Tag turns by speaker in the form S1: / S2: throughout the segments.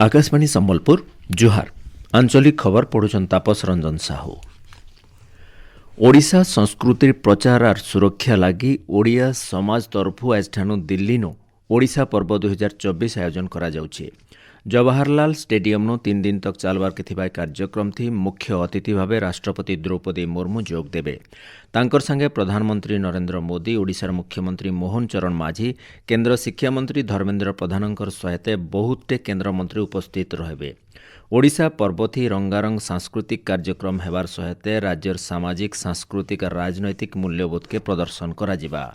S1: आकाशवाणी संबलपुर जुहार आंचलिक खबर पढ़ुछन तापस रंजन साहू। ओडिशा संस्कृतिर प्रचार और सुरक्षा लगी ओडिया समाज तरफु आज दिल्ली नो ओडिशा पर्व 2024 आयोजन करा जाउछे। जवाहरलाल स्टेडियम नो 3 दिन तक चलबार के थिबा कार्यक्रम थी मुख्य अतिथि भावे राष्ट्रपति द्रौपदी मुर्मू जोग देबे। तांकर संगे प्रधानमंत्री नरेंद्र मोदी, ओडिशार मुख्यमंत्री मोहन चरण माझी, केंद्र शिक्षा मंत्री धर्मेंद्र प्रधानंकर सहित बहुते केंद्र मंत्री उपस्थित रहबे। ओडिशा पर्व थी रंगारंग सांस्कृतिक कार्यक्रम हेबार सहित राज्यर सामाजिक सांस्कृतिक और राजनैतिक मूल्यबोध के प्रदर्शन करा जिबा।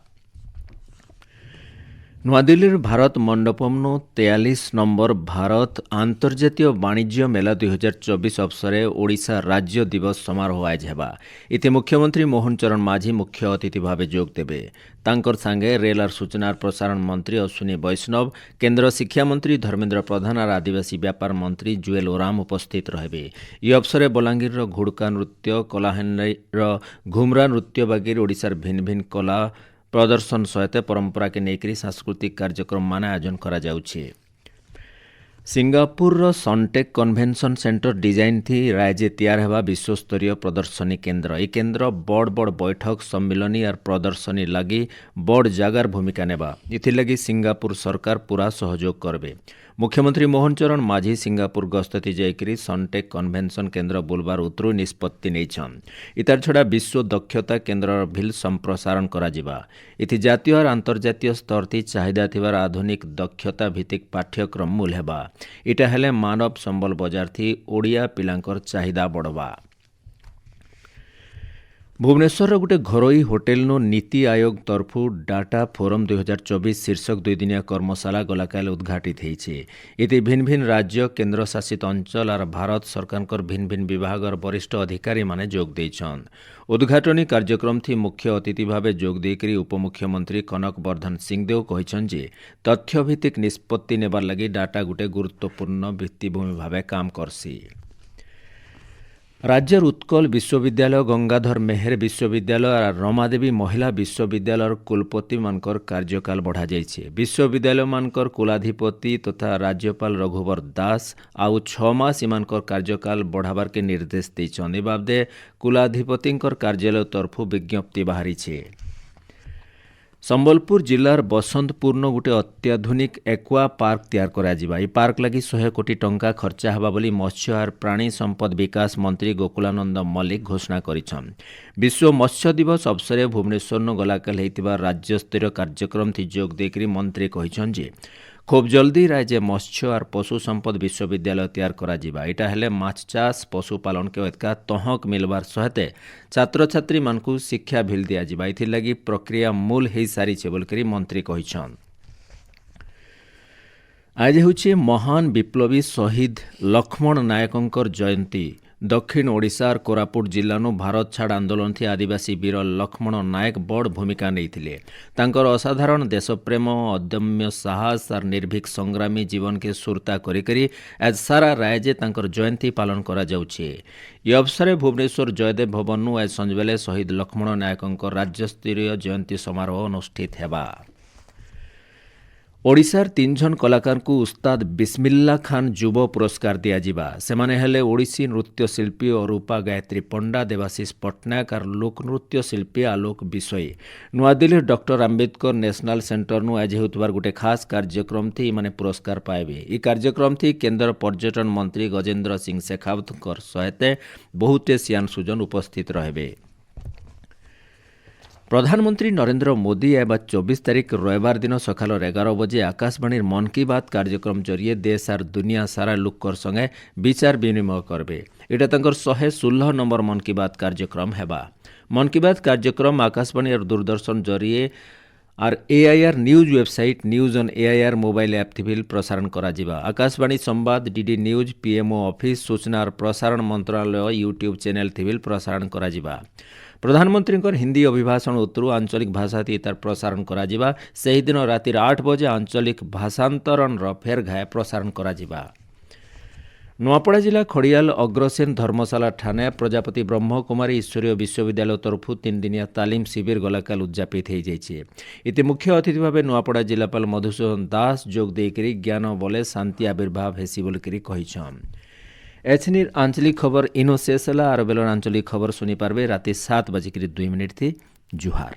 S1: नुआदिल्लीर भारत मंडपम नो 43 नंबर भारत आंतर्जातीय वाणिज्य मेला 2024 अवसरे ओडिशा राज्य दिवस समारोह आज हेबा। इति मुख्यमंत्री मोहन चरण माझी मुख्य अतिथि भावे जोग देबे। तांकर संगे रेल और सूचना और प्रसारण मंत्री अश्विनी वैष्णव, केंद्र शिक्षा मंत्री धर्मेंद्र प्रधान और आदिवासी व्यापार मंत्री जुएल ओराम उपस्थित रहबे। ई अवसरे बलांगीर घुड़का नृत्य, कलाहांडीर घुमरा नृत्य बागीर ओडिशार भिन्न भिन्न कला प्रदर्शन सहित परंपरा के नेकरी सांस्कृतिक कार्यक्रम मान आयोजन करा जाउछे। Singapore Suntec convention centre design थी राज्य तैयार हेबा विश्वस्तरीय प्रदर्शनी केन्द्र। ई केन्द्र बड़ बड़ बैठक सम्मिलनी और प्रदर्शनी लगी बड़ जगार भूमिका नेबा। इथि लगी सिंगापुर सरकार पूरा सहयोग करबे। मुख्यमंत्री मोहन चरण माझी सिंगापुर गस्तती जाइकरी सनटेक कन्वेंशन केन्द्र बुलबार उतरु निष्पत्ति नेछन। इतार छड़ा विश्व दक्षता केन्द्र भी संप्रसारण करा जिबा। इथि जातीय और अंतर्जातीय स्तर थी चाहिदा थिबार आधुनिक दक्षता भित्तिक पाठ्यक्रम मूल हेबा। इटा हेले मानव संबल बजार थी ओडिया पिलांकर चाहिदा बढ़वा। भुवनेश्वर गोटे घरोई hotel no NITI Aayog तरफु data forum 2024 शीर्षक 2 दिनिया कर्मशाला गलाकाल उद्घाटित होइछे। इति भिन्न भिन्न राज्य केंद्र शासित अंचल और भारत सरकार भिन्न भिन्न विभाग और वरिष्ठ अधिकारी माने जोग देछन। उद्घाटनी कार्यक्रम थी मुख्य अतिथि भावे जोग देकरी उपमुख्यमंत्री कनक वर्धन सिंहदेव कहिछन जे तथ्यभित्तिक निष्पत्ति नेबार लगी डाटा गोटे गुरुत्वपूर्ण भित्तिभूमि भावे काम करसी। राज्यर उत्कल विश्वविद्यालय, गंगाधर मेहेर विश्वविद्यालय और रमादेवी महिला विश्वविद्यालय कुलपति मानकर कार्यकाल बढ़ा जाइछे। विश्वविद्यालय मानकर कुलाधिपति तथा राज्यपाल रघुवर दास आउ 6 मास इमानकर कार्यकाल बढ़ावार के निर्देश देछन। ए बाबदे कुलाधिपतिंकर कार्यालय तरफु विज्ञप्ति बाहरीछे। संबलपुर जिलार बसंतपुर न गोटे अत्याधुनिक एक्वा पार्क तैयार करा जिबा। ई पार्क लगी 100 कोटी टंका खर्चा हेबा बोली मत्स्य और प्राणी संपद विकास मंत्री गोकुलानंद मल्लिक घोषणा करिछन। विश्व मत्स्य दिवस अवसरे भुवनेश्वर न गलाकाल हेतिबा राज्यस्तरीय कार्यक्रम थी जोग देकरी मंत्री कहिछन जे खूब जल्दी राज्य मत्स्य और पशु संपद विश्वविद्यालय तैयार करा जिबा। इटा हेले माछ चाष पशुपालन के एतका तहक मिलबार सहित छात्र छात्री मानकु शिक्षा भिल दिया जिबा। इथि लगी प्रक्रिया मूल हेई सारिछे बोलकरी मंत्री कहिछन। आज होछि महान विप्लवी शहीद लक्ष्मण नायकंकर जयंती। दक्षिण ओडिशा और कोरापुट जिल्लानो भारत छाड़ आंदोलन थी आदिवासी वीर लक्ष्मण नायक बड़ भूमिका नैथिले। तांकर असाधारण देशप्रेम, अदम्य साहस और निर्भीक संग्रामी जीवन के सुरता करी आज सारा राज्य तांकर जयंती पालन करा जाउछे। ई अवसरे भुवनेश्वर जयदेव भवन नु आज संजबेले शहीद लक्ष्मण नायकंकर राज्यस्तरीय जयंती समारोह अनुष्ठित हेबा। ओडिशार 3 जन कलाकार को उस्ताद बिस्मिल्ला खान युव पुरस्कार दिया जिबा। सेमाने हेले ओडिसी नृत्य शिल्पी अरूपा गायत्री पंडा, देवाशीष पट्टनायक और लोक नृत्य शिल्पी आलोक बिसोई। नुआदिल्ली डॉक्टर आंबेडकर नेशनल सेंटर नु आज होतबार गोटे खास कार्यक्रम थी माने पुरस्कार पाइबे। ई कार्यक्रम थी केंद्र पर्यटन मंत्री गजेंद्र सिंह शेखावत सहित बहुते सियान सुजन उपस्थित रहबे। प्रधानमंत्री नरेंद्र मोदी एवं 24 तारीख रविवार दिन सकाल 11 बजे आकाशवाणी मन की बात कार्यक्रम जरिए देश और दुनिया सारा लोकर संगे विचार विनिमय करबे। इटा तंकर 116 नंबर मन की बात कार्यक्रम हेबा। मन की बात कार्यक्रम आकाशवाणी और दूरदर्शन जरिए और AIR news website news on AIR mobile app थी भी प्रसारण करा जिबा। आकाशवाणी संवाद, DD न्यूज, PMO ऑफिस, सूचना और प्रसारण मंत्रालय यूट्यूब चैनल थी भी प्रसारण करा जिबा। प्रधानमंत्री हिंदी अभिभाषण उत्तरु आंचलिक भाषा थी तार प्रसारण करा जिबा। सही दिन राति 8 बजे आंचलिक भाषांतरण फेर घाय प्रसारण करा जिबा। ନୂଆପଡ଼ା ଜିଲ୍ଲା ଖଡ଼ିଆଲ ଅଗ୍ରସେନ ଧର୍ମଶାଳା ଠାନେ ପ୍ରଜାପତି ବ୍ରହ୍ମକୁମାରୀ ଈଶ୍ୱରୀୟ ବିଶ୍ୱବିଦ୍ୟାଳୟ ତରଫରୁ 3 ଦିନିଆ ତାଲିମ ଶିବିର ଗଲାକାଲ ଉଦ୍ଯାପିତ ହୋଇଯାଇଛି। ଇତି ମୁଖ୍ୟ ଅତିଥି ଭାବେ ନୂଆପଡ଼ା ଜିଲ୍ଲାପାଳ ମଧୁସୂଦନ ଦାସ ଯୋଗ ଦେଇକରି ଜ୍ଞାନ ବଲେ ଶାନ୍ତି ଆବିର୍ଭାବ ହେସି ବୋଲିକରି କହିଛନ୍। ଏଛନିର ଆଞ୍ଚଳିକ ଖବର ଇନୋ ଶେଷ ହେଲା। ଆର ବେଲର ଆଞ୍ଚଳିକ ଖବର ଶୁଣିପାରବେ ରାତି 7:02 थी। जुहार।